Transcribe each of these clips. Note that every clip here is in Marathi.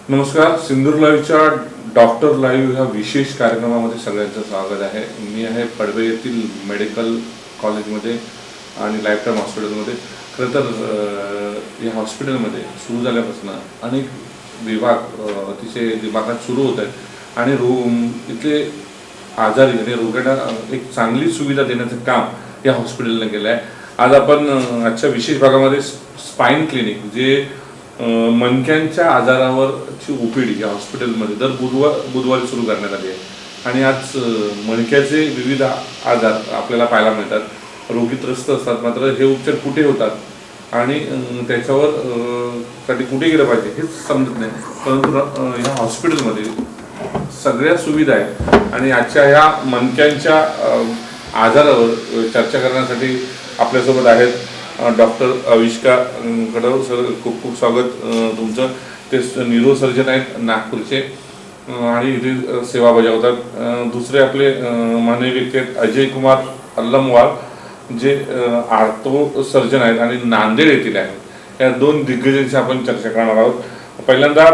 नमस्कार. सिंदूर लाईव्हच्या डॉक्टर लाईव्ह ह्या विशेष कार्यक्रमामध्ये सगळ्यांचं स्वागत आहे. मी आहे पडवे येथील मेडिकल कॉलेजमध्ये आणि लाईफटाईम हॉस्पिटलमध्ये. खरं तर या हॉस्पिटलमध्ये सुरू झाल्यापासून अनेक विभाग अतिशय दिमागात सुरू होत आहेत आणि इथले आजारी आणि रोग्यांना एक चांगली सुविधा देण्याचं काम या हॉस्पिटलने केलं आहे. आज आपण आजच्या विशेष भागामध्ये स्पाईन क्लिनिक जे मणक्यांच्या आजारावरची ओपीडी या हॉस्पिटलमध्ये दर बुधवारी सुरू करण्यात आली आहे आणि आज मणक्याचे विविध आजार आपल्याला पाहायला मिळतात. रोगी त्रस्त असतात, मात्र हे उपचार कुठे होतात आणि त्याच्यावर साठी कुठे गेलं पाहिजे हेच समजत नाही. परंतु ह्या हॉस्पिटलमध्ये सगळ्या सुविधा आहेत आणि आजच्या ह्या मणक्यांच्या आजारावर चर्चा करण्यासाठी आपल्यासोबत आहेत डॉक्टर अविष्का कडव सर. खूप खूप स्वागत तुमचं. ते न्यूरो सर्जन आहेत नागपूरचे आणि इथे सेवा बजावतात. दुसरे आपले माननीय व्यक्ती आहेत अजय कुमार अल्लमवाल जे आर्थो सर्जन आहेत आणि नांदेड येथील आहेत. या दोन दिग्गजांची आपण चर्चा करणार आहोत. पहिल्यांदा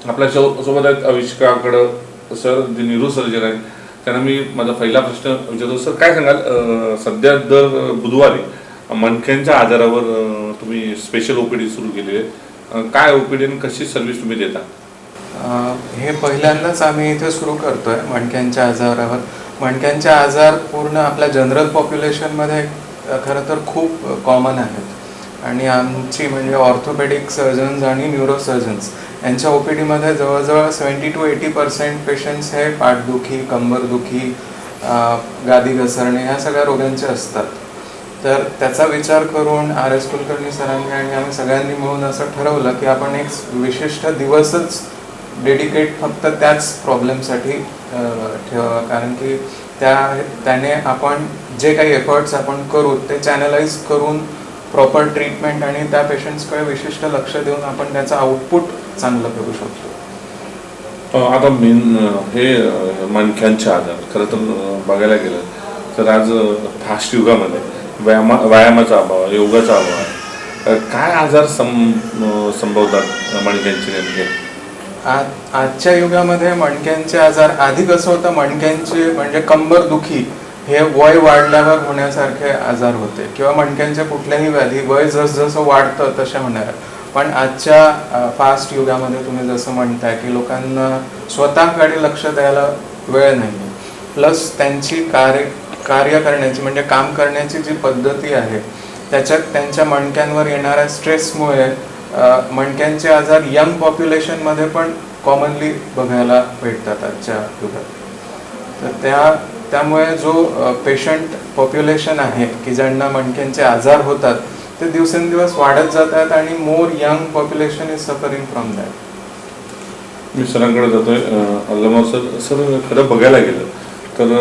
आपल्या सोबत आहेत अविष्का कडव सर जे न्यूरो सर्जन आहेत. त्यांना मी माझा पहिला प्रश्न विचारतो. सर, काय सांगाल, सध्या दर बुधवारी मणक्यांच्या आजारावर तुम्ही स्पेशल ओपीडी सुरू केली आहे. काय ओपीडी आणि कशी सर्व्हिस तुम्ही देता? हे पहिल्यांदाच आम्ही इथे सुरू करतोय मणक्यांच्या आजारावर. मणक्यांचे आजार पूर्ण आपल्या जनरल पॉप्युलेशनमध्ये खरं तर खूप कॉमन आहेत आणि आमची म्हणजे ऑर्थोपेडिक सर्जन्स आणि न्यूरो सर्जन्स यांच्या ओपीडीमध्ये जवळजवळ 70 to 80% पेशंट्स हे पाठदुखी, कंबरदुखी, गादी घसरणे ह्या सगळ्या रोगांचे असतात. तर त्याचा विचार करून RS कुलकर्णी सरांनी आणि आम्ही सगळ्यांनी मिळून असं ठरवलं की आपण एक विशिष्ट दिवसच डेडिकेट फक्त त्याच प्रॉब्लेमसाठी ठेवावा, कारण की त्याने आपण जे काही एफर्ट्स आपण करू ते चॅनलाइज करून प्रॉपर ट्रीटमेंट आणि त्या पेशंट्सकडे विशिष्ट लक्ष देऊन आपण त्याचं आउटपुट चांगलं करू शकतो. आता मेन हे मणक्यांचे आजार खरं तर बघायला गेलं तर आज फास्ट युगामध्ये व्यायामाचा अभाव, योगाचा अभाव, काय आजार संभवतात मणक्यांचे नेमके? आजच्या युगामध्ये मणक्यांचे आजार, आधी कसं होतं, मणक्यांचे म्हणजे कंबर दुखी हे वय वाढल्यावर होण्यासारखे आजार होते किंवा मणक्यांच्या कुठल्याही व्याधी वय जसं वाढतं तशा होणार. पण आजच्या फास्ट युगामध्ये तुम्ही जसं म्हणताय की लोकांना स्वतःकडे लक्ष द्यायला वेळ नाही, प्लस त्यांची कार्य करण्याची म्हणजे काम करण्याची जी पद्धती आहे त्याच्यात त्यांच्या मणक्यांवर येणाऱ्या स्ट्रेसमुळे मणक्यांचे आजार यंग पॉप्युलेशनमध्ये पण कॉमनली बघायला भेटतात आजच्या युगात. तर त्यामुळे जो पेशंट पॉप्युलेशन आहे की ज्यांना मणक्यांचे आजार होतात ते दिवसेंदिवस वाढत जातात आणि more young population is suffering from that. मी सरांकडे जातोय. अल्लमवाल सर, खरं बघायला गेलं तर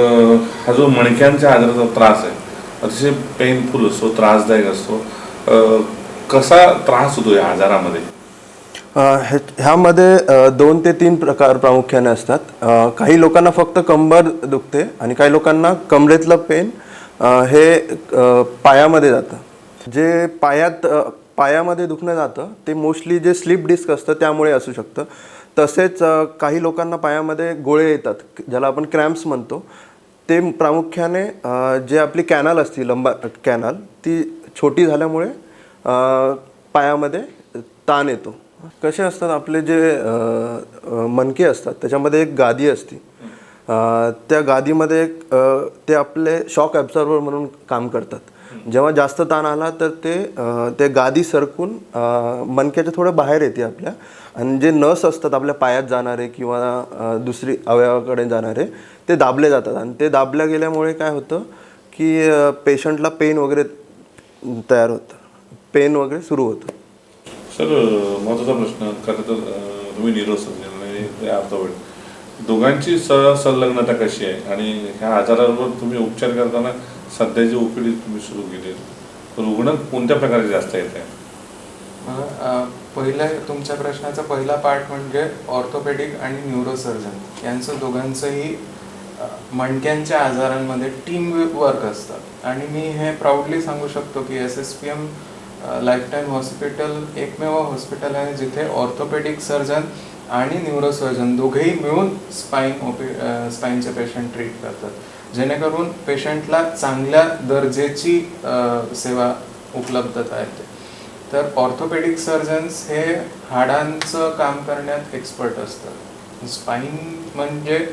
हा जो मणक्यांच्या आजाराचा त्रास आहे अतिशय पेनफुल असतो, त्रासदायक असतो. कसा त्रास होतो या आजारामध्ये? ह्यामध्ये 2 ते 3 प्रकार प्रामुख्याने असतात. काही लोकांना फक्त कंबर दुखते आणि काही लोकांना कमरेतलं पेन हे पायामध्ये जातं. जे पायामध्ये दुखणं जातं ते मोस्टली जे स्लिप डिस्क असतं त्यामुळे असू शकतं. तसेच काही लोकांना पायामध्ये गोळे येतात ज्याला आपण क्रॅम्प्स म्हणतो. ते प्रामुख्याने जे आपली कॅनल असते, लंबार कॅनल, ती छोटी झाल्यामुळे पायामध्ये ताण येतो. कसे असतात आपले जे मणके असतात त्याच्यामध्ये एक गादी असते. त्या गादीमध्ये ते आपले शॉक ॲब्झॉर्बर म्हणून काम करतात. जेव्हा जास्त ताण आला तर ते गादी सरकून मणक्याच्या थोडं बाहेर येते आपल्या, आणि जे नस असतात आपल्या पायात जाणारे किंवा दुसरी अवयवाकडे जाणारे ते दाबले जातात. आणि ते दाबल्या गेल्यामुळे काय होतं की पेशंटला पेन वगैरे तयार होतं, पेन वगैरे सुरू होतं. सर, महत्त्वाचा प्रश्न, खरं तर तुम्ही न्यूरो सर्जन आणि ऑर्थोपेड दोघांची संलग्नता कशी आहे आणि ह्या आजारावर तुम्ही उपचार करताना सध्याची ओपीडी तुम्ही सुरू केली, रुग्ण कोणत्या प्रकारे जास्त येत आहे? पहिल्या तुमच्या प्रश्नाचा पहिला पार्ट म्हणजे ऑर्थोपेडिक आणि न्यूरो सर्जन यांचं दोघांचंही मणक्यांच्या आजारांमध्ये टीम वर्क असतात. आणि मी हे प्राऊडली सांगू शकतो की SSPM लाईफटाईम हॉस्पिटल एकमेव हॉस्पिटल आहे जिथे ऑर्थोपेडिक सर्जन आणि न्यूरोसर्जन दोघेही मिळून स्पाईनचे पेशंट ट्रीट करतात, जेणेकरून पेशंटला चांगल्या दर्जाची सेवा उपलब्धता येते. तर ऑर्थोपेडिक सर्जन्स हे हाडांचं काम करण्यात एक्सपर्ट असतात. स्पाईन म्हणजे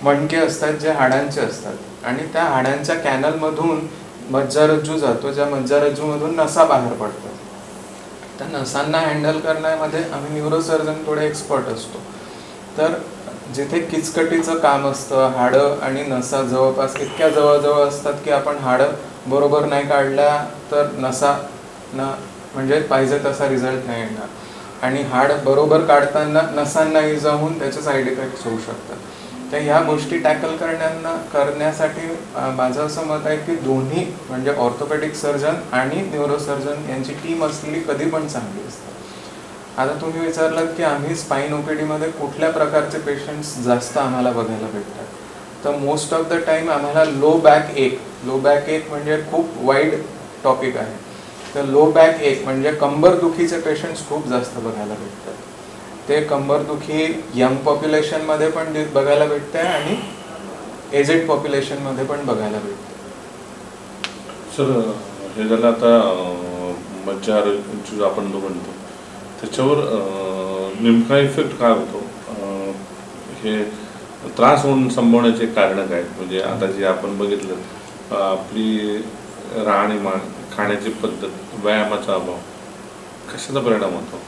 मणके असतात जे हाडांचे असतात आणि त्या हाडांच्या कॅनलमधून मज्जारज्जू जातो, ज्या मज्जारज्जूमधून नसा बाहेर पडतात. त्या नसांना हँडल करण्यामध्ये आम्ही न्यूरोसर्जन थोडे एक्सपर्ट असतो. तर जिथे किचकटीचं काम असतं, हाडं आणि नसा जवळपास इतक्या जवळजवळ असतात की आपण हाडं बरोबर नाही काढल्या तर नसा म्हणजे पाहिजे तसा रिझल्ट नाही येणार आणि हाड बरोबर काढताना नसांनाही जाऊन त्याचे साईड इफेक्ट्स होऊ शकतात. तर ह्या गोष्टी टॅकल करण्यासाठी माझं असं मत आहे की दोन्ही म्हणजे ऑर्थोपेडिक सर्जन आणि न्यूरोसर्जन यांची टीम असलेली कधी पण चांगली असते. आता तुम्ही विचारलात की आम्ही स्पाईन ओपीडीमध्ये कुठल्या प्रकारचे पेशंट्स जास्त आम्हाला बघायला भेटतात, तर मोस्ट ऑफ द टाईम आम्हाला लो बॅक एक म्हणजे खूप वाईड टॉपिक आहे. तर लो बॅक एक म्हणजे कंबरदुखीचे पेशंट्स खूप जास्त बघायला भेटतात. ते कंबरदुखी यंग पॉप्युलेशनमध्ये पण बघायला भेटते आणि एजेड पॉप्युलेशनमध्ये पण बघायला भेटते. सर, हे झालं आता मज्जारज्जू आपण जो म्हणतो त्याच्यावर नेमका इफेक्ट काय होतो, हे त्रास होऊन संभवण्याचे कारण काय? म्हणजे आता जे आपण बघितलं आपली राहणीमान, खाण्याची पद्धत, व्यायामाचा अभाव, कशाचा परिणाम होतो?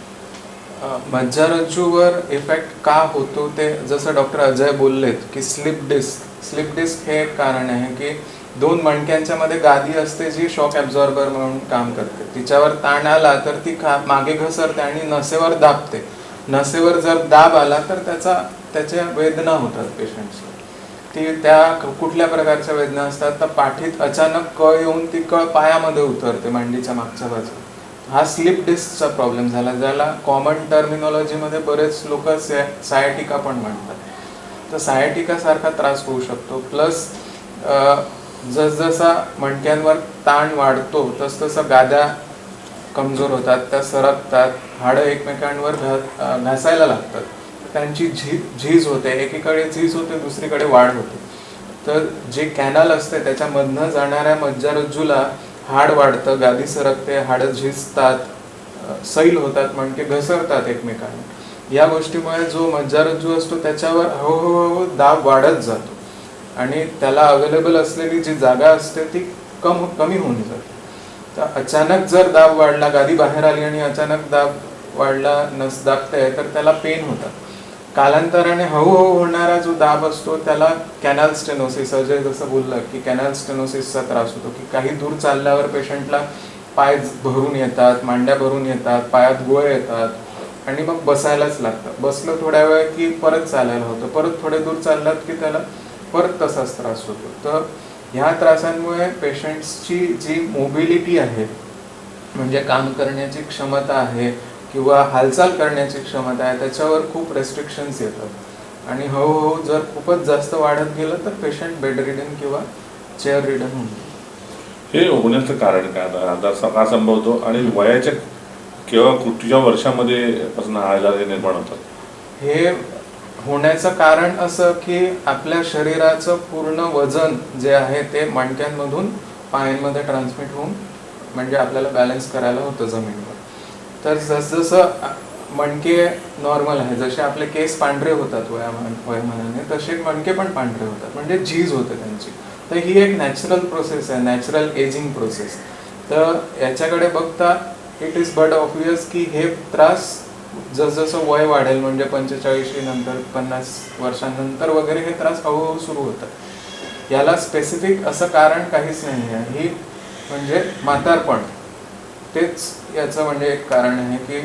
मज्जारज्जूवर इफेक्ट का होतो ते जसं डॉक्टर अजय बोललेत की स्लिप डिस्क हे एक कारण आहे की दोन मणक्यांच्या मध्ये गादी असते जी शॉक ॲब्झॉर्बर म्हणून काम करते. तिच्यावर ताण आला तर ती मागे घसरते आणि नसेवर दाबते. नसेवर जर दाब आला तर त्याच्या वेदना होतात पेशंट्सला. त्या कुठल्या प्रकारच्या वेदना असतात, तर पाठीत अचानक कळ येऊन ती कळ पायामध्ये उतरते मांडीच्या मागच्या बाजूला. हा स्लिप डिस्कचा प्रॉब्लेम झाला, ज्याला कॉमन टर्मिनॉलॉजीमध्ये बरेच लोक सायटिका पण म्हणतात. तर सायटिका सारखा त्रास होऊ शकतो. प्लस जसजसा मणक्यांवर ताण वाढतो तसतसं गाद्या कमजोर होतात, त्या सरकतात, हाडं एकमेकांवर घासायला लागतात, त्यांची झीज होते, एकीकडे झीज होते दुसरीकडे वाढ होते. तर जे कॅनल असते त्याच्यामधनं जाणाऱ्या मज्जारज्जूला हाड वाढतं, गादी सरकते, हाडं झिजतात, सैल होतात, मणके घसरतात एकमेकांना. या गोष्टीमुळे जो मज्जारज्जू असतो त्याच्यावर हळूहळू दाब वाढत जातो आणि त्याला अवेलेबल असलेली जी जागा असते ती कमी होऊन जाते. तर अचानक जर दाब वाढला, गादी बाहेर आली आणि अचानक दाब वाढला, नस दाबते, तर त्याला पेन होतात. कालांतराने हळूहळू होणारा जो दाब असतो त्याला कॅनल स्टेनोसिस, अजय जसं बोललं की कॅनल स्टेनोसिसचा त्रास होतो की काही दूर चालल्यावर पेशंटला पाय भरून येतात, मांड्या भरून येतात, पायात गोळे येतात आणि मग बसायलाच लागतं. बसलं थोड्या वेळ की परत चालायला होतं, परत थोडे दूर चाललात की त्याला परत तसाच त्रास होतो. तर ह्या त्रासांमुळे पेशंट्सची जी मोबिलिटी आहे म्हणजे काम करण्याची क्षमता आहे किंवा हालचाल करण्याची क्षमता आहे त्याच्यावर खूप रेस्ट्रिक्शन्स येतात आणि हळूहळू जर खूपच जास्त वाढत गेलं तर पेशंट बेड रिडन किंवा चेअर रिडन होऊन जाईल. हे होण्याचं कारण काय, आता का संभवतो आणि वयाच्या किंवा कुठच्या वर्षामध्ये पासून हा आजार निर्माण होतात? हे होण्याचं कारण असं की आपल्या शरीराचं पूर्ण वजन जे आहे ते मणक्यांमधून पायांमध्ये ट्रान्समिट होऊन म्हणजे आपल्याला बॅलन्स करायला होतं जमिनीवर. तर जसजसं मणके नॉर्मल आहे, जसे आपले केस पांढरे होतात वयामानाने तसे मणके पण पांढरे होतात, म्हणजे झीज होते त्यांची. तर ही एक नॅचरल प्रोसेस आहे, नॅचरल एजिंग प्रोसेस. तर याच्याकडे बघता इट इज बट ऑब्वियस की हे त्रास जसजसं वय वाढेल म्हणजे 45 नंतर 50 वर्षांनंतर वगैरे हे त्रास हळूहळू सुरू होतात. याला स्पेसिफिक असं कारण काहीच नाही आहे. ही म्हणजे म्हातारपण तेच याचं म्हणजे एक कारण आहे की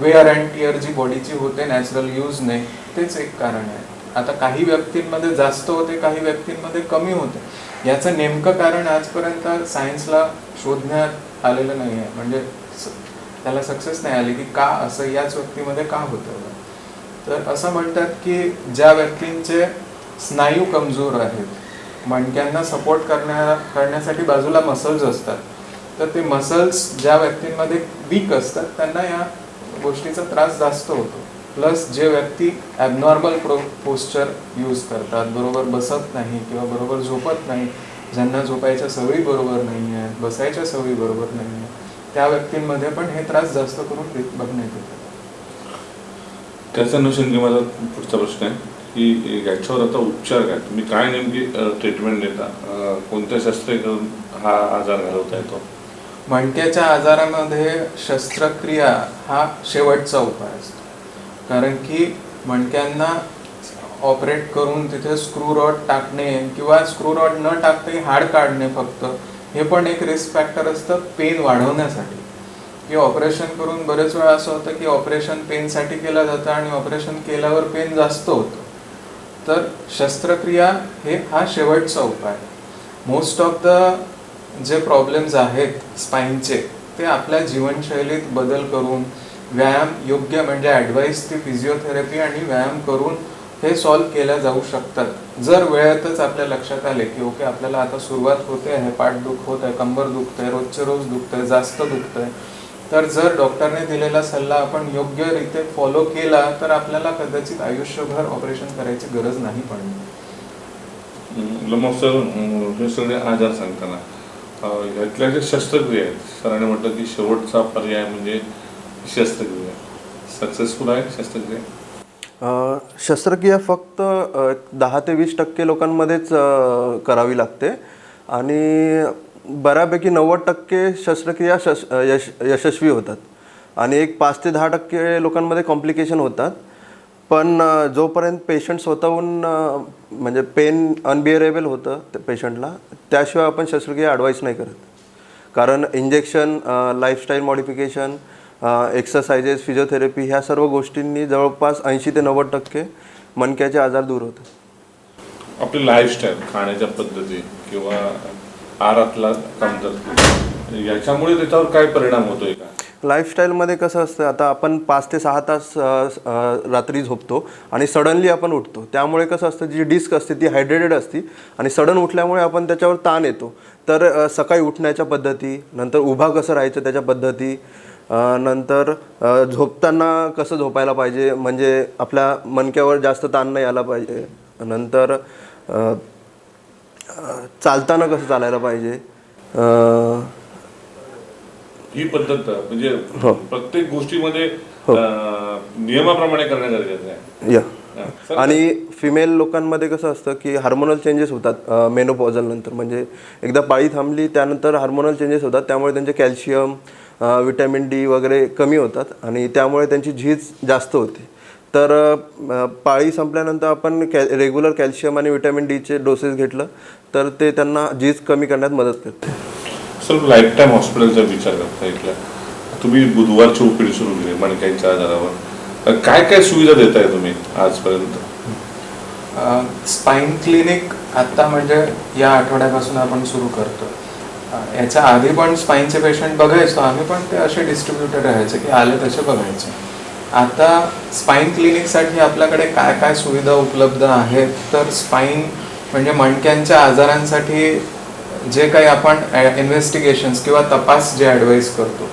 वेअर अँड टिअर जी बॉडीची होते नॅचरल यूजने, तेच एक कारण आहे. आता काही व्यक्तींमध्ये जास्त होते, काही व्यक्तींमध्ये कमी होते. याचं नेमकं कारण आजपर्यंत सायन्सला शोधण्यात आलेलं नाही आहे, म्हणजे त्याला सक्सेस नाही आली की का असं याच व्यक्तीमध्ये का होतं. तर असं म्हणतात की ज्या व्यक्तींचे स्नायू कमजोर आहेत, मणक्यांना सपोर्ट करण्यासाठी बाजूला मसल्स असतात, तर ते मसल्स ज्या व्यक्तींमध्ये वीक असतात त्यांना या गोष्टीचा त्रास जास्त होतो. प्लस जे व्यक्ती ॲबनॉर्मल पोस्चर यूज करतात, बरोबर बसत नाही किंवा बरोबर झोपत नाही, ज्यांना झोपायच्या सवयी बरोबर नाही आहेत, बसायच्या सवयी बरोबर नाही आहेत, त्या व्यक्तींमध्ये पण हे त्रास जास्त करून बघण्यात येतात. त्याच्या अनुषंगी माझा पुढचा प्रश्न आहे की याच्यावर आता उपचार काय, तुम्ही काय नेमकी ट्रीटमेंट देता, कोणत्या शस्त्रे करून हा आजार घालवता येतो? मणक्याच्या आजारामध्ये शस्त्रक्रिया हा शेवटचा उपाय असतो, कारण की मणक्यांना ऑपरेट करून तिथे स्क्रू रॉड टाकणे किंवा स्क्रू रॉड न टाकताही हाड काढणे फक्त, हे पण एक रिस्क फॅक्टर असतं पेन वाढवण्यासाठी. की ऑपरेशन करून बरेच वेळा असं होतं की ऑपरेशन पेनसाठी केलं जातं आणि ऑपरेशन केल्यावर पेन जास्त होतं. तर शस्त्रक्रिया हा शेवटचा उपाय. मोस्ट ऑफ द जे प्रॉब्लेम्स आहेत स्पाईनचे ते आपल्या जीवनशैलीत बदल करून, व्यायाम योग्य म्हणजे ॲडवाईस ती फिजिओथेरपी आणि व्यायाम करून हे सॉल्व्ह केल्या जाऊ शकतात. जर वेळेतच आपल्या लक्षात आले की ओके आपल्याला आता सुरुवात होते आहे, पाठदुख होत आहे, कंबर दुखत आहे, रोजचे रोज दुखत आहे, जास्त दुखत आहे, तर जर डॉक्टरने दिलेला सल्ला आपण योग्यरीत्या फॉलो केला तर आपल्याला कदाचित आयुष्यभर ऑपरेशन करायची गरज नाही पडणार. मग सर हे सगळे आजार सांगताना यातल्या जे शस्त्रक्रिया आहेत, सरांनी म्हटलं की शेवटचा पर्याय म्हणजे शस्त्रक्रिया, सक्सेसफुल आहे शस्त्रक्रिया? शस्त्रक्रिया फक्त 10 ते 20% लोकांमध्येच करावी लागते आणि बऱ्यापैकी 90% शस्त्रक्रिया यशस्वी होतात आणि एक 5 ते 10% लोकांमध्ये कॉम्प्लिकेशन होतात. पण जोपर्यंत पेशंट स्वतःहून म्हणजे पेन अनबिअरेबल होतं त्या पेशंटला, त्याशिवाय आपण शस्त्रक्रिया ॲडवाईस नाही करत. कारण injection, lifestyle modification, exercises, physiotherapy ह्या सर्व गोष्टींनी जवळपास 80 ते 90% मणक्याचे आजार दूर होतात. आपली लाईफस्टाईल, खाण्याच्या पद्धती किंवा आहारातला कमतरता, याच्यामुळे त्याच्यावर काय परिणाम होतोय का? लाईफस्टाईलमध्ये कसं असतं, आता आपण 5 ते 6 तास रात्री झोपतो आणि सडनली आपण उठतो. त्यामुळे कसं असतं, जी डिस्क असते ती हायड्रेटेड असते आणि सडन उठल्यामुळे आपण त्याच्यावर ताण येतो. तर सकाळी उठण्याच्या पद्धती, नंतर उभा कसं राहायचं त्याच्या पद्धती, नंतर झोपताना कसं झोपायला पाहिजे म्हणजे आपल्या मणक्यावर जास्त ताण नाही आला पाहिजे, नंतर चालताना कसं चालायला पाहिजे, ही पद्धत म्हणजे प्रत्येक गोष्टीमध्ये नियमाप्रमाणे करणे गरजेचं आहे. या आणि फिमेल लोकांमध्ये कसं असतं की हार्मोनल चेंजेस होतात मेनोपॉझल नंतर, म्हणजे एकदा पाळी थांबली त्यानंतर हार्मोनल चेंजेस होतात, त्यामुळे त्यांचे कॅल्शियम, विटॅमिन डी वगैरे कमी होतात आणि त्यामुळे त्यांची झीज जास्त होते. तर पाळी संपल्यानंतर आपण रेग्युलर कॅल्शियम आणि विटॅमिन डीचे डोसेस घेतलं तर ते त्यांना झीज कमी करण्यात मदत करते. सर, लाईफ टाईम हॉस्पिटलचा विचार करता इथल्या तुम्ही बुधवारची ओपीडी सुरू केली मणक्यांच्या आजारावर, काय काय सुविधा देताय तुम्ही आजपर्यंत? स्पाईन क्लिनिक आत्ता म्हणजे या आठवड्यापासून आपण सुरू करतो. याच्या आधी पण स्पाईनचे पेशंट बघायचो आम्ही, पण ते असे डिस्ट्रीब्युटर राहायचे की आले तसे बघायचे. आता स्पाईन क्लिनिकसाठी आपल्याकडे काय काय सुविधा उपलब्ध आहेत, तर स्पाईन म्हणजे मणक्यांच्या आजारांसाठी जे काही आपण इन्व्हेस्टिगेशन्स किंवा तपास जे ॲडवाईस करतो,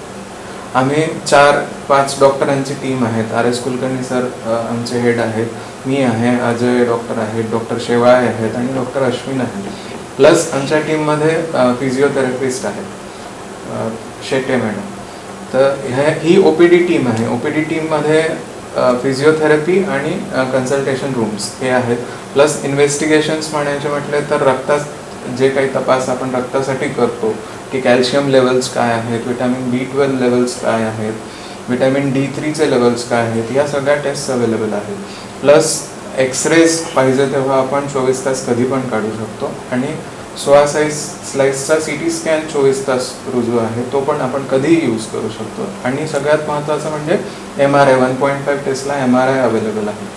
आम्ही 4-5 डॉक्टरांची टीम आहेत. RS कुलकर्णी सर आमचे हेड आहेत, मी आहे, अजय डॉक्टर आहेत, डॉक्टर शेवाळे आहेत आणि डॉक्टर अश्विन आहेत. प्लस आमच्या टीममध्ये फिजिओथेरपिस्ट आहेत, शेटे मॅडम. तर ही OPD टीम आहे. OPD टीममध्ये फिजिओथेरपी आणि कन्सल्टेशन रूम्स हे आहेत. प्लस इन्व्हेस्टिगेशन्स म्हटले तर रक्तात जे काही तपास आपण रक्तासाठी करतो की कॅल्शियम लेवल्स काय आहेत, विटॅमिन B12 लेवल्स काय आहेत, विटॅमिन D3चे लेवल्स काय आहेत, या सगळ्या टेस्ट अवेलेबल आहेत. प्लस एक्सरेज पाहिजे तेव्हा आपण 24 तास कधी पण काढू शकतो आणि 16 स्लाइसचा CT स्कॅन 24 तास रुजू आहे, तो पण आपण कधीही यूज करू शकतो. आणि सगळ्यात महत्त्वाचं म्हणजे MRI 1.5 टेस्ला MRI अवेलेबल आहे.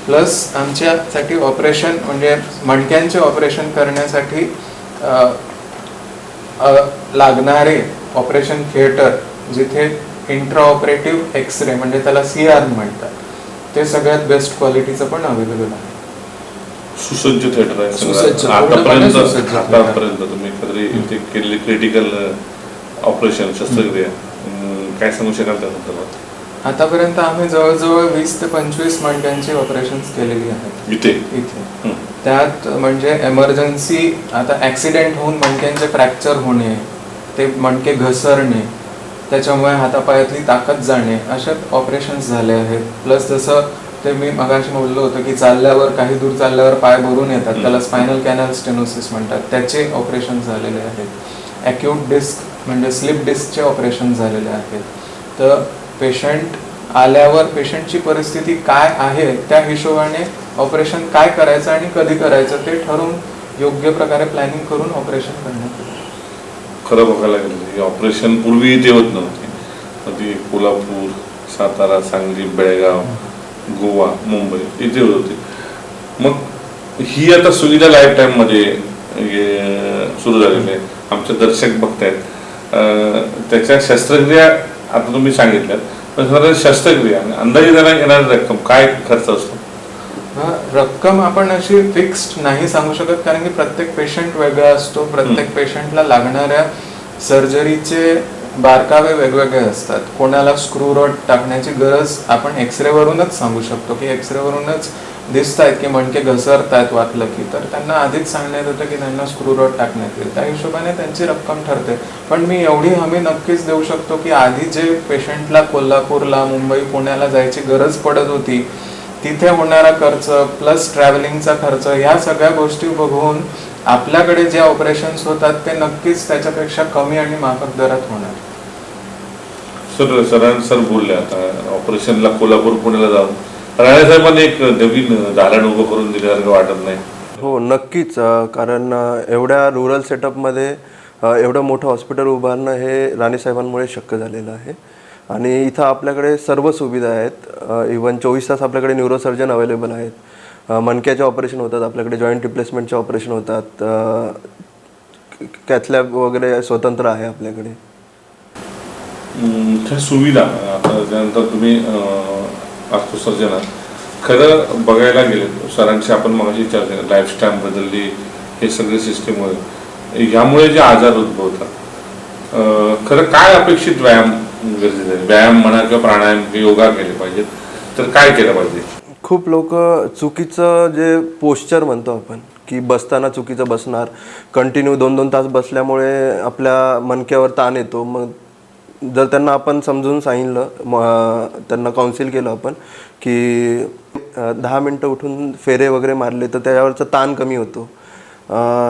प्लस आमच्यासाठी ऑपरेशन म्हणजे मणक्यांचे ऑपरेशन करण्यासाठी लागणारे ऑपरेशन थिएटर, जिथे इंट्रा ऑपरेटिव्ह एक्सरे म्हणजे त्याला CR म्हणतात, ते सगळ्यात बेस्ट क्वालिटीचं पण अवेलेबल आहे. सुसज्ज थिएटर आहे. आतापर्यंत तुम्ही कधी इथे केलेली क्रिटिकल ऑपरेशन शस्त्रक्रिया काय सांगू शकाल त्याबद्दल? आतापर्यंत आम्ही जवळजवळ 20 ते 25 मणक्यांची ऑपरेशन्स केलेली आहेत इथे इथे. त्यात म्हणजे एमर्जन्सी, आता ॲक्सिडेंट होऊन मणक्यांचे फ्रॅक्चर होणे, ते मणके घसरणे, त्याच्यामुळे हातापायातली ताकद जाणे, अशा ऑपरेशन्स झाले आहेत. प्लस जसं ते मी मगाशी बोललो होतं की चालल्यावर, काही दूर चालल्यावर पाय भरून येतात, त्याला स्पायनल कॅनल स्टेनोसिस म्हणतात, त्याचे ऑपरेशन झालेले आहेत. ॲक्यूट डिस्क म्हणजे स्लिप डिस्कचे ऑपरेशन झालेले आहेत. तर पेशंट आल्यावर पेशंटची परिस्थिती काय आहे त्या हिशोबाने ऑपरेशन काय करायचं आणि कधी करायचं ते ठरवून योग्य प्रकारे प्लॅनिंग करून ऑपरेशन करण्यात येतं. खरं बघायला गेलं हे ऑपरेशन पूर्वी इथे होत नव्हते. ती कोल्हापूर, सातारा, सांगली, बेळगाव, गोवा, मुंबई इथे होत होती. मग ही आता सुविधा लाईफ टाईममध्ये सुरू झालेली आहे. आमचे दर्शक बघतायत, त्याच्या शस्त्रक्रिया आता तुम्ही सांगितल्यात, पण साधारण शस्त्रक्रिया अंदाजे त्यांना येणारी रक्कम काय खर्च असतो? रक्कम आपण अशी फिक्स्ड नाही सांगू शकत, कारण की प्रत्येक पेशंट वेगळा असतो. प्रत्येक पेशंटला लागणाऱ्या सर्जरीचे बारकावे वेगवेगळे असतात. कोणाला स्क्रू रॉड टाकण्याची गरज आपण एक्सरेवरूनच सांगू शकतो की एक्सरेवरूनच दिसत आहेत की मणके घसरत आहेत वाकलं की, तर त्यांना आधीच सांगण्यात येतं की त्यांना स्क्रू रॉड टाकण्यात येईल. त्या हिशोबाने त्यांची रक्कम ठरते. पण मी एवढी हमी नक्कीच देऊ शकतो की आधी जे पेशंटला कोल्हापूरला, मुंबई, पुण्याला जायची गरज पडत होती, तिथे होणारा खर्च प्लस ट्रॅव्हलिंगचा खर्च, ह्या सगळ्या गोष्टी बघून आपल्याकडे जे ऑपरेशन्स होतात ते नक्कीच त्याच्यापेक्षा कमी आणि माफक दरात होणार. सर बोलले आता ऑपरेशनला कोल्हापूर, पुण्याला जाऊन राणेसाहेबांनी एक नवीन दालन उभं करून दिल्यासारखं वाटत नाही? हो नक्कीच, कारण एवढ्या रुरल सेटअपमध्ये एवढं मोठं हॉस्पिटल उभारणं हे राणेसाहेबांमुळे शक्य झालेलं आहे. आणि इथं आपल्याकडे सर्व सुविधा आहेत. इवन 24 तास आपल्याकडे न्यूरोसर्जन अवेलेबल आहेत. मणक्याचे ऑपरेशन होतात आपल्याकडे, जॉईंट रिप्लेसमेंटचे ऑपरेशन होतात, कॅथलॅब वगैरे स्वतंत्र आहे आपल्याकडे. सुविधा आता त्यानंतर तुम्ही ऑर्थोसर्जन आहात. खरं बघायला गेले सरांशी आपण मगाशी चर्चा केली, लाईफस्टाईल बदलली, हे सगळे सिस्टीम वगैरे, ह्यामुळे जे आजार उद्भवतात, खरं काय अपेक्षित व्यायाम गरजेचं आहे? व्यायाम म्हणा किंवा प्राणायाम किंवा योगा केले पाहिजेत, तर काय केलं पाहिजे? खूप लोक चुकीचं जे पोश्चर म्हणतो आपण की बसताना चुकीचं बसणार, कंटिन्यू 2-2 तास बसल्यामुळे आपल्या मणक्यावर ताण येतो. मग जर त्यांना आपण समजून सांगितलं, त्यांना काउन्सिल केलं आपण की 10 मिनटं उठून फेरे वगैरे मारले तर त्याच्यावरचा ताण कमी होतो.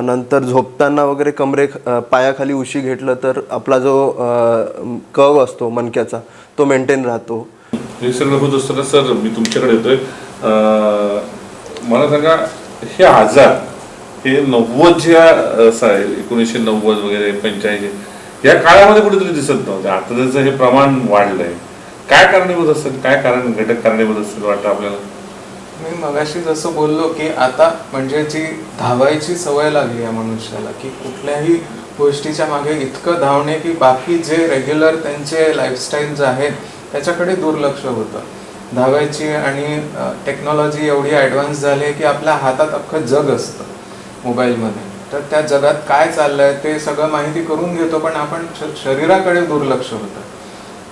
नंतर झोपताना वगैरे पायाखाली उशी घेतलं तर आपला जो कर्व असतो मणक्याचा तो मेंटेन राहतो. हे सगळं होत असताना सर मी तुमच्याकडे येतोय, मला सांगा हे आजार हे 90च्या असं आहे, 1990 वगैरे 85 या काळामध्ये कुठेतरी दिसत नव्हतं. आता त्याचं हे प्रमाण वाढलंय. काय कारणीभूत असेल, काय कारण घटक कारणीभूत असेल वाटतं आपल्याला? मी मगाशी जसं बोललो की आता म्हणजे जी धावायची सवय लागली आहे मनुष्याला, की कुठल्याही गोष्टीच्या मागे इतकं धावणे की बाकी जे रेग्युलर त्यांचे लाईफस्टाईल्स आहेत त्याच्याकडे दुर्लक्ष होतं. धावायची आणि टेक्नॉलॉजी एवढी ॲडव्हान्स झाली आहे की आपल्या हातात अख्खं जग असतं मोबाईलमध्ये. तर त्या जगात काय चाललं आहे ते सगळं माहिती करून घेतो, पण आपण शरीराकडे दुर्लक्ष होतं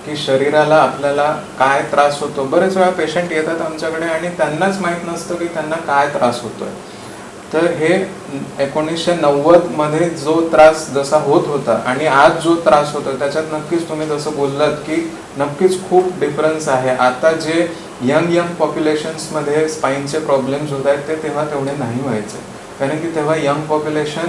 की शरीराला आपल्याला काय त्रास होतो. बरेच वेळा पेशंट येतात आमच्याकडे आणि त्यांनाच माहीत नसतं की त्यांना काय त्रास होतोय. तर हे 1990 जो त्रास जसा होत होता आणि आज जो त्रास होतो त्याच्यात नक्कीच तुम्ही जसं बोललात की नक्कीच खूप डिफरन्स आहे. आता जे यंग पॉप्युलेशन्समध्ये स्पाईनचे प्रॉब्लेम्स होत आहेत ते तेव्हा तेवढे नाही व्हायचे, कारण की तेव्हा यंग पॉप्युलेशन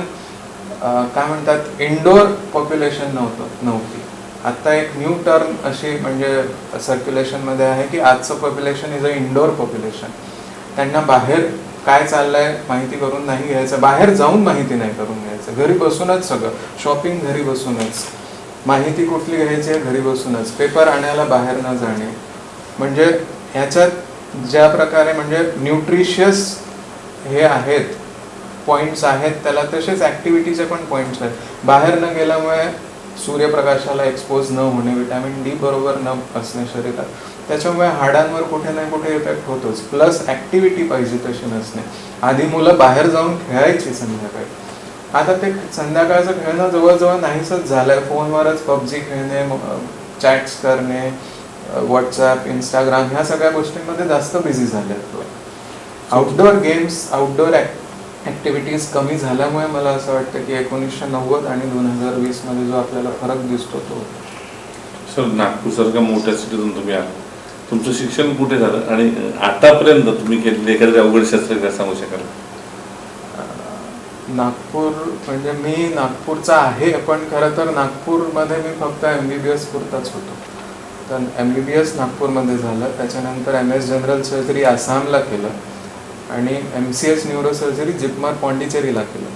काय म्हणतात इंडोर पॉप्युलेशन नव्हती. आता एक न्यू टर्म अशी म्हणजे सर्क्युलेशनमध्ये आहे की आजचं population is a indoor population. त्यांना बाहेर काय चाललंय माहिती करून नाही घ्यायचं, बाहेर जाऊन माहिती नाही करून घ्यायचं, घरी बसूनच सगळं शॉपिंग, घरी बसूनच माहिती कुठली घ्यायची आहे, घरी बसूनच पेपर आणायला बाहेर न जाणे. म्हणजे ह्याच्यात ज्या प्रकारे म्हणजे न्यूट्रिशियस हे आहेत पॉईंट्स आहेत, त्याला तसेच ॲक्टिव्हिटीचे पण पॉईंट्स आहेत. बाहेर न गेल्यामुळे सूर्यप्रकाशाला एक्सपोज न होणे, विटॅमिन डी बरोबर न असणे शरीरात, त्याच्यामुळे हाडांवर कुठे ना कुठे इफेक्ट होतोच. प्लस ॲक्टिव्हिटी पाहिजे तशी नसणे. आधी मुलं बाहेर जाऊन खेळायची संध्याकाळी, आता ते संध्याकाळचं खेळणं जवळजवळ नाहीसंच झालंय. फोनवरच पबजी खेळणे, चॅट्स करणे, व्हॉट्सॲप, इंस्टाग्राम ह्या सगळ्या गोष्टींमध्ये जास्त बिझी झाले आहेत. आउटडोअर गेम्स, आउटडोअर ॲक्टिव्हिटीज कमी झाल्यामुळे मला असं वाटतं की 1990 आणि 2020 मध्ये जो आपल्याला फरक दिसतो तो. सर, नागपूरसारख्या मोठ्या सिटीतून तुम्ही आला, तुमचं शिक्षण कुठे झालं आणि आतापर्यंत तुम्ही केलेले एखाद्या अवघड शस्त्रक्रिया सांगू शकाल? नागपूर म्हणजे मी नागपूरचा आहे, पण खरं तर नागपूरमध्ये मी फक्त MBBS पुरताच होतो. तर MBBS नागपूरमध्ये झालं, त्याच्यानंतर MS जनरल सर्जरी आसामला केलं आणि MCS न्यूरो सर्जरी जिपमार पॉंडिचेरीला केलं.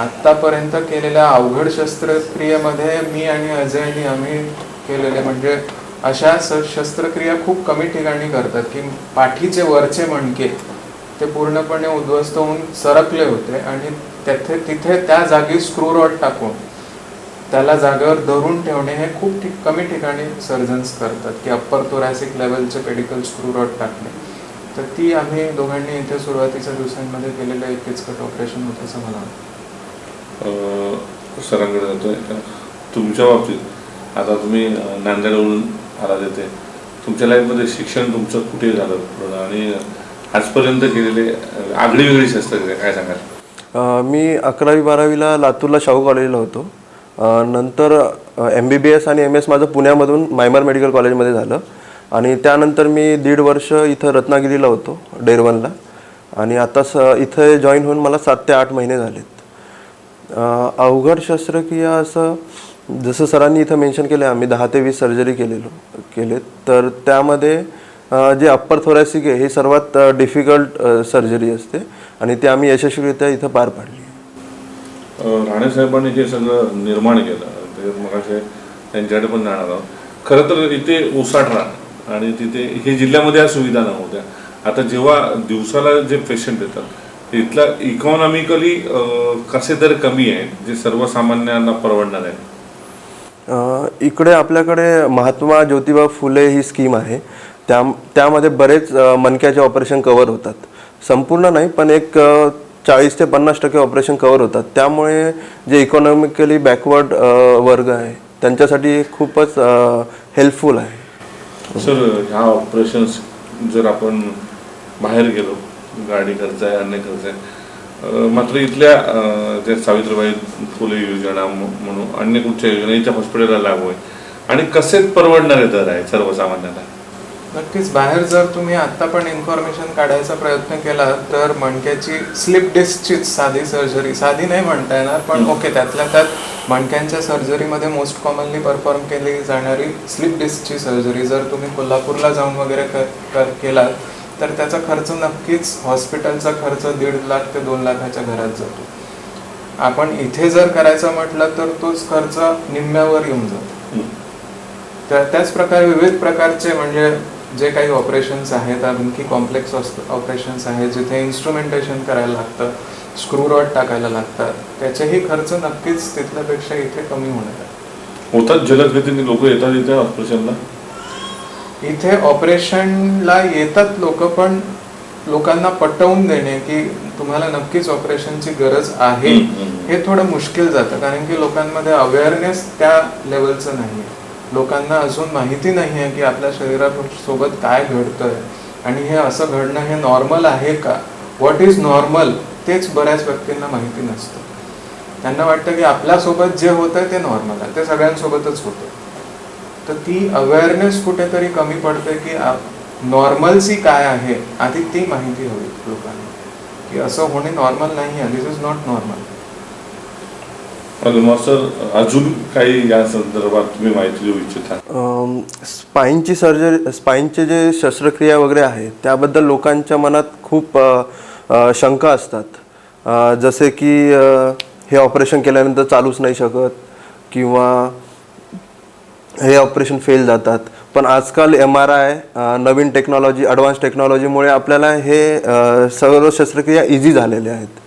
आत्तापर्यंत केलेल्या अवघड शस्त्रक्रियेमध्ये मी आणि अजयनी आम्ही केलेले म्हणजे अशा शस्त्रक्रिया खूप कमी ठिकाणी करतात की पाठीचे वरचे मणके ते पूर्णपणे उद्ध्वस्त होऊन सरकले होते आणि तिथे त्या जागी स्क्रू रॉड टाकून त्याला जागेवर धरून ठेवणे हे खूप कमी ठिकाणी सर्जन्स करतात की अप्पर थोरॅसिक लेवलचे पेडिकल स्क्रू रॉड टाकणे. तर ती आम्ही दोघांनी इथे सुरुवातीच्या दिवसांमध्ये केलेलं एक किचकट ऑपरेशन होतं असं मला वाटतं. सरांकडे जातोय. तुमच्या बाबतीत आता तुम्ही नांदेडवरून आला देते, तुमच्या लाईफमध्ये शिक्षण तुमचं कुठे झालं आणि आजपर्यंत केलेले आगळी वेगळी शस्त्रक्रिया काय सांगाल? मी 11वी 12वीला लातूरला शाहू कॉलेजला होतो. नंतर MBBS आणि MS माझं पुण्यामधून मायमार मेडिकल कॉलेजमध्ये झालं आणि त्यानंतर मी 1.5 वर्ष इथं रत्नागिरीला होतो डेरवनला आणि आता इथं जॉईन होऊन मला 7 ते 8 महिने झालेत. अवघड शस्त्रक्रिया असं जसं सरांनी इथं मेन्शन केलं, आम्ही 10 ते 20 सर्जरी केलेत. तर त्यामध्ये जे अप्पर थोरॅसिक आहे ही सर्वात डिफिकल्ट सर्जरी असते आणि ते आम्ही यशस्वीरित्या इथं पार पाडली. राणे साहेबांनी हे सगळं निर्माण केलं, ते मग त्यांच्याकडे पण जाणार आहोत. खरं तर इथे उसाटरा आणि तिथे हे जिल्ह्यामध्ये या सुविधा नव्हत्या. आता जेव्हा दिवसाला जे पेशंट येतात इथला इकॉनॉमिकली कसे दर कमी आहेत जे सर्वसामान्यांना परवडणार आहे? इकडे आपल्याकडे महात्मा ज्योतिबा फुले ही स्कीम आहे. त्यामध्ये बरेच मणक्याचे ऑपरेशन कव्हर होतात. संपूर्ण नाही पण एक 40 ते 50% ऑपरेशन कव्हर होतात. त्यामुळे जे इकॉनॉमिकली बॅकवर्ड वर्ग आहे त्यांच्यासाठी खूपच हेल्पफुल आहे. सर, ह्या ऑपरेशन्स जर आपण बाहेर गेलो, गाडी खर्च आहे, अन्य खर्च आहे, मात्र इथल्या ज्या सावित्रीबाई फुले योजना म्हणून अन्य कुठच्या योजना इथल्या हॉस्पिटलला लागू आहे आणि कसे परवडणारे दर आहे सर्वसामान्यांना? नक्कीच. बाहेर जर तुम्ही आत्ता पण इन्फॉर्मेशन काढायचा प्रयत्न केला तर मणक्याची स्लिप डिस्कची साधी सर्जरी, साधी नाही म्हणता येणार पण ओके, त्यातल्या त्यात मणक्यांच्या सर्जरीमध्ये मोस्ट कॉमनली परफॉर्म केली जाणारी स्लिप डिस्कची सर्जरी जर तुम्ही कोल्हापूरला जाऊन वगैरे केलात तर त्याचा खर्च नक्कीच हॉस्पिटलचा खर्च 1.5 लाख ते 2 लाखाच्या घरात जातो. आपण इथे जर करायचं म्हटलं तर तोच खर्च निम्म्यावर येऊन जातो. तर त्याच प्रकारे विविध प्रकारचे म्हणजे जे काही ऑपरेशन्स आहेत, आणखी कॉम्प्लेक्स ऑपरेशन्स आहेत जिथे इन्स्ट्रुमेंटेशन करायला लागतं, स्क्रू रॉड टाकायला लागतात, त्याचेही खर्च नक्कीच तिथल्यापेक्षा इथे कमी होणार आहे. होतात जलद गतीने लोक येतात इथे ऑपरेशनला? इथे ऑपरेशनला येतात लोक, पण लोकांना पटवून देणे की तुम्हाला नक्कीच ऑपरेशनची गरज आहे हे थोडं मुश्किल जातं, कारण की लोकांमध्ये अवेअरनेस त्या लेवलचं नाही आहे. लोकांना अजून माहिती नाही आहे की आपल्या शरीरासोबत काय घडतंय आणि हे असं घडणं हे नॉर्मल आहे का, व्हॉट इज नॉर्मल तेच बऱ्याच व्यक्तींना माहिती नसतं. त्यांना वाटतं की आपल्यासोबत जे होतंय ते नॉर्मल आहे, ते सगळ्यांसोबतच होतं. तर ती अवेअरनेस कुठेतरी कमी पडते की नॉर्मलसी काय आहे, आधी ती माहिती हवी लोकांना की असं होणे नॉर्मल नाही आहे, दिस इज नॉट नॉर्मल. सर, अजून काही या संदर्भात तुम्ही माहिती देऊ इच्छिता? स्पाईनची सर्जरी, स्पाईनचे जे शस्त्रक्रिया वगैरे आहे त्याबद्दल लोकांच्या मनात खूप शंका असतात. जसे की हे ऑपरेशन केल्यानंतर चालूच नाही शकत किंवा हे ऑपरेशन फेल जातात. पण आजकाल MRI, नवीन टेक्नॉलॉजी, ॲडव्हान्स टेक्नॉलॉजीमुळे आपल्याला हे सर्व शस्त्रक्रिया इझी झालेल्या आहेत.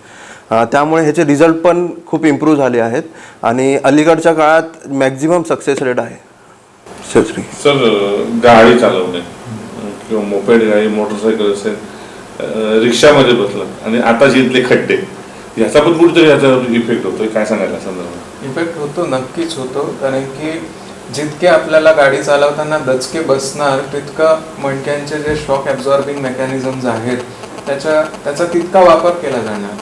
त्यामुळे ह्याचे रिझल्ट पण खूप इम्प्रूव्ह झाले आहेत आणि अलीकडच्या काळात मॅक्झिमम सक्सेस रेट आहे शस्त्रक्रिया. सर, गाडी चालवणे किंवा मोपेड गाडी, मोटरसायकल असेल, रिक्षामध्ये बसलं आणि आता जिथले खड्डे, याचा पण कुठेतरी याचा इफेक्ट होतो, काय सांगायला संदर्भात? इफेक्ट होतो, नक्कीच होतो, कारण की जितके आपल्याला गाडी चालवताना दचके बसणार तितकं मणक्यांचे जे शॉक ॲब्झॉर्बिंग मेकॅनिझम्स आहेत त्याचा तितका वापर केला जाणार.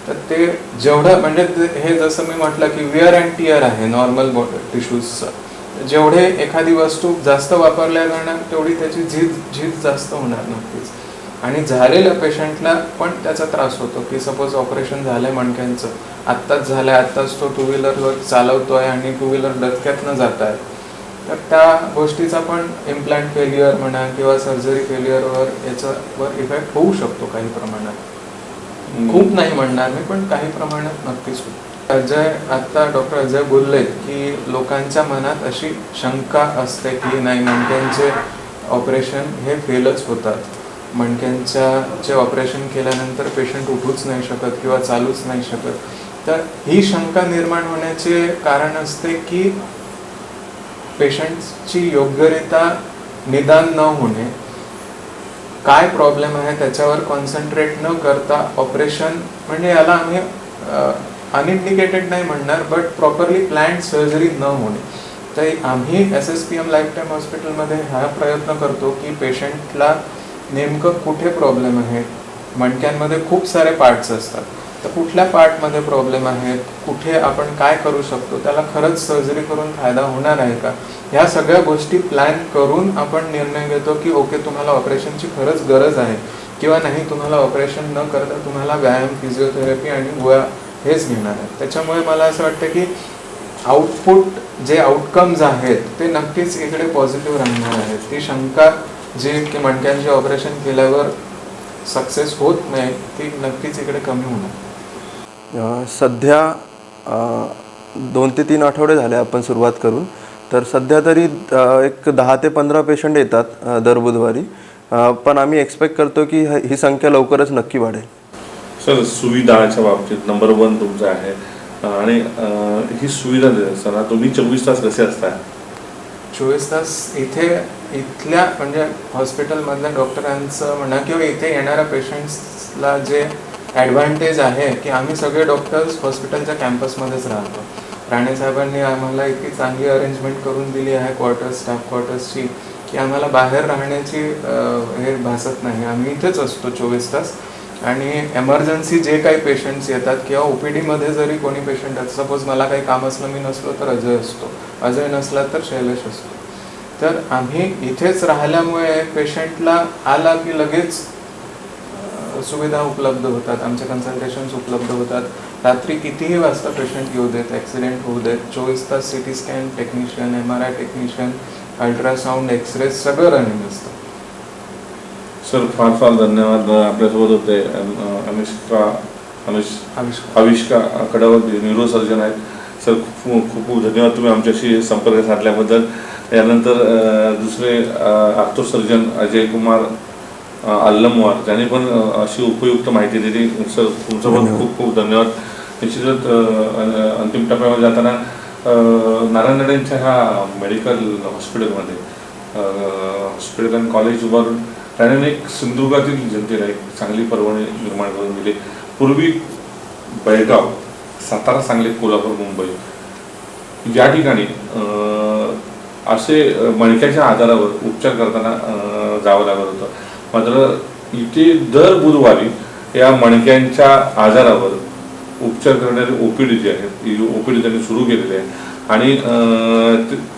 तर ते जेवढं म्हणजे हे जसं मी म्हटलं की विअर अँड टिअर आहे नॉर्मल टिश्यूजचं. जेवढे एखादी वस्तू जास्त वापरल्या जाणार तेवढी त्याची झीज जास्त होणार नक्कीच. आणि झालेल्या पेशंटला पण त्याचा त्रास होतो की सपोज ऑपरेशन झालंय मणक्यांचं, आत्ताच झालंय, आत्ताच तो टू व्हीलरवर चालवतोय आणि टू व्हीलर डचक्यातनं जात आहे, तर त्या गोष्टीचा पण इम्प्लांट फेल्युअर म्हणा किंवा सर्जरी फेल्युअरवर याच्यावर इफेक्ट होऊ शकतो काही प्रमाणात. खूप नाही म्हणणार मी, पण काही प्रमाणात नक्कीच होतो. आता डॉक्टर अजय बोलले की लोकांच्या मनात अशी शंका असते की नाही मणक्यांचे ऑपरेशन हे फेलच होतात, मणक्यांचे ऑपरेशन केल्यानंतर पेशंट उठूच नाही शकत किंवा चालूच नाही शकत. तर ही शंका निर्माण होण्याचे कारण असते की पेशंटची योग्यरित्या निदान न होणे, काय प्रॉब्लेम आहे त्याच्यावर कॉन्सन्ट्रेट न करता ऑपरेशन, म्हणजे याला आम्ही अनइंडिकेटेड नाही म्हणणार बट प्रॉपरली प्लॅन्ड सर्जरी न होणे. तर आम्ही SSPM लाईफटाईम हॉस्पिटलमध्ये हा प्रयत्न करतो की पेशंटला नेमकं कुठे प्रॉब्लेम आहे. मणक्यांमध्ये खूप सारे पार्ट्स असतात, तर कुठल्या पार्टमध्ये प्रॉब्लेम आहे, कुठे आपण काय करू शकतो, त्याला खरंच सर्जरी करून फायदा होणार आहे का, ह्या सगळ्या गोष्टी प्लॅन करून आपण निर्णय घेतो की ओके तुम्हाला ऑपरेशनची खरंच गरज आहे किंवा नाही, तुम्हाला ऑपरेशन न करता तुम्हाला व्यायाम, फिजिओथेरपी आणि गोळ्या हेच घेणार आहे. त्याच्यामुळे मला असं वाटतं की आउटपुट जे आउटकम्स आहेत ते नक्कीच इकडे पॉझिटिव्ह राहणार आहेत. ती शंका जी की मणक्यांचे ऑपरेशन केल्यावर सक्सेस होत नाही ती नक्कीच इकडे कमी होणार. सध्या 2 ते 3 आठवडे झाले आपण सुरुवात करून, तर सध्या तरी एक 10 ते 15 पेशंट येतात दर बुधवारी, पण आम्ही एक्सपेक्ट करतो की ही संख्या लवकरच नक्की वाढेल. सर, सुविधाच्या बाबतीत नंबर 1 तुमचं आहे आणि ही सुविधा देत असताना तुम्ही 24 तास कसे असता? 24 तास इथल्या म्हणजे हॉस्पिटलमधल्या डॉक्टरांचं म्हणा किंवा इथे येणाऱ्या पेशंट्सला जे ॲडव्हान्टेज आहे की आम्ही सगळे डॉक्टर्स हॉस्पिटलच्या कॅम्पसमध्येच राहतो. राणे साहेबांनी आम्हाला इतकी चांगली अरेंजमेंट करून दिली आहे स्टाफ क्वार्टर्सची की आम्हाला बाहेर राहण्याची हे भासत नाही. आम्ही इथेच असतो 24 तास. आणि एमर्जन्सी जे काही पेशंट्स येतात किंवा OPDमध्ये जरी कोणी पेशंट असतं, सपोज मला काही काम असलं, मी नसलो तर अजय असतो, अजय नसला तर शैलेश असतो. तर आम्ही इथेच राहिल्यामुळे पेशंटला आला की लगेच सुविधा उपलब्ध होतात, आमचे कन्सल्टेशन्स उपलब्ध होतात. रात्री कितीही वाजता पेशंट येऊ देत, ॲक्सिडेंट होऊ देत, 24 तास CT scan technician, MRI technician, ultrasound, X-ray सगळं रनिंग असतं. सर, फार फार धन्यवाद. आपल्यासोबत होते आविष्का कडावत, न्यूरोसर्जन आहेत. सर, खूप खूप धन्यवाद तुम्ही आमच्याशी संपर्क साधल्याबद्दल. यानंतर दुसरे आर्थोसर्जन अजय कुमार अल्लमवार, त्यांनी पण अशी उपयुक्त माहिती दिली. सर, तुमचं पण खूप खूप धन्यवाद. निश्चितच अंतिम टप्प्यामध्ये जाताना नारायण राणेंच्या ह्या मेडिकल हॉस्पिटलमध्ये हॉस्पिटल अँड कॉलेज उभारून राणेंनी एक सिंधुदुर्गातील जनतेला एक चांगली पर्वणी निर्माण करून दिली. पूर्वी बेळगाव, सातारा, सांगली, कोल्हापूर, मुंबई या ठिकाणी असे मणक्याच्या आजारावर उपचार करताना जावं लागत होतं. मात्र इथे दर बुधवारी या मणक्यांच्या आजारावर उपचार करणारे OPD जे आहेत, ही OPD त्यांनी सुरू केलेली आहे. आणि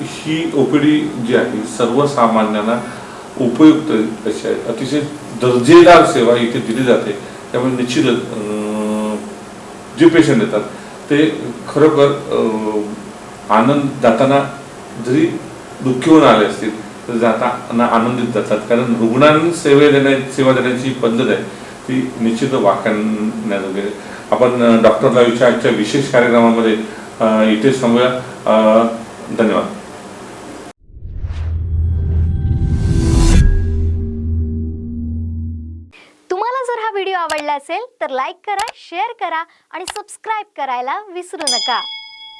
ही OPD जी आहे सर्वसामान्यांना उपयुक्त अशी आहे. अतिशय दर्जेदार सेवा इथे दिली जाते. त्यामुळे निश्चितच जे पेशंट येतात ते खरोखर आनंद जाताना जरी दुःखी होऊन आले असतील तर जाताना आनंदित जातात. कारण रुग्णांना सेवा देण्याची पद्धत आहे ती निश्चित वाखाणण्याजोगी आहे. आपण डॉक्टर लाईव्हच्या आजच्या विशेष कार्यक्रमामध्ये इथेच थांबूया. धन्यवाद. तुम्हाला जर हा व्हिडिओ आवडला असेल तर लाईक करा, शेअर करा आणि सबस्क्राईब करायला विसरू नका.